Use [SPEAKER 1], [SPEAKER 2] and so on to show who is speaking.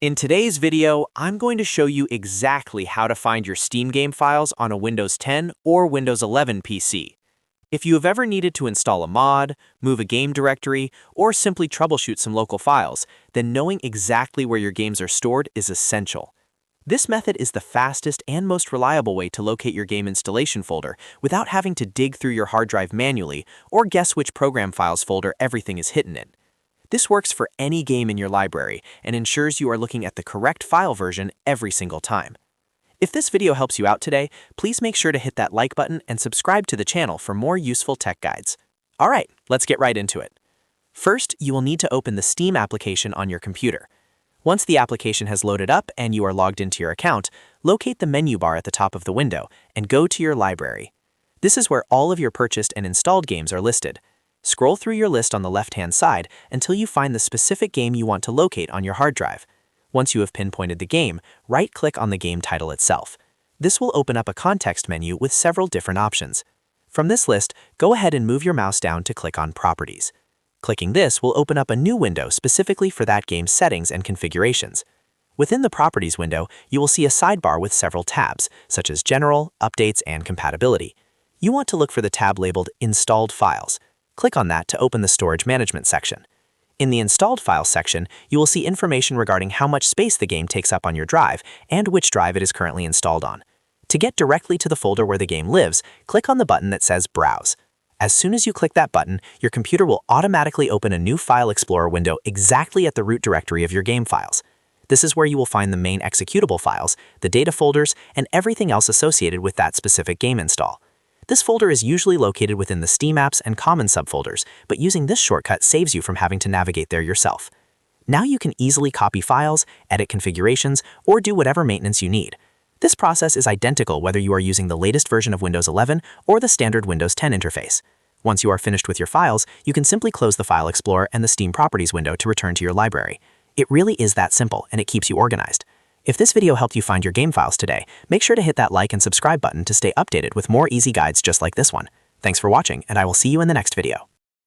[SPEAKER 1] In today's video, I'm going to show you exactly how to find your Steam game files on a Windows 10 or Windows 11 PC. If you have ever needed to install a mod, move a game directory, or simply troubleshoot some local files, then knowing exactly where your games are stored is essential. This method is the fastest and most reliable way to locate your game installation folder without having to dig through your hard drive manually or guess which program files folder everything is hidden in. This works for any game in your library and ensures you are looking at the correct file version every single time. If this video helps you out today, please make sure to hit that like button and subscribe to the channel for more useful tech guides. Alright, let's get right into it. First, you will need to open the Steam application on your computer. Once the application has loaded up and you are logged into your account, locate the menu bar at the top of the window and go to your library. This is where all of your purchased and installed games are listed. Scroll through your list on the left-hand side until you find the specific game you want to locate on your hard drive. Once you have pinpointed the game, right-click on the game title itself. This will open up a context menu with several different options. From this list, go ahead and move your mouse down to click on Properties. Clicking this will open up a new window specifically for that game's settings and configurations. Within the Properties window, you will see a sidebar with several tabs, such as General, Updates, and Compatibility. You want to look for the tab labeled Installed Files. Click on that to open the Storage Management section. In the Installed Files section, you will see information regarding how much space the game takes up on your drive and which drive it is currently installed on. To get directly to the folder where the game lives, click on the button that says Browse. As soon as you click that button, your computer will automatically open a new File Explorer window exactly at the root directory of your game files. This is where you will find the main executable files, the data folders, and everything else associated with that specific game install. This folder is usually located within the Steam apps and common subfolders, but using this shortcut saves you from having to navigate there yourself. Now you can easily copy files, edit configurations, or do whatever maintenance you need. This process is identical whether you are using the latest version of Windows 11 or the standard Windows 10 interface. Once you are finished with your files, you can simply close the File Explorer and the Steam Properties window to return to your library. It really is that simple, and it keeps you organized. If this video helped you find your game files today, make sure to hit that like and subscribe button to stay updated with more easy guides just like this one. Thanks for watching, and I will see you in the next video.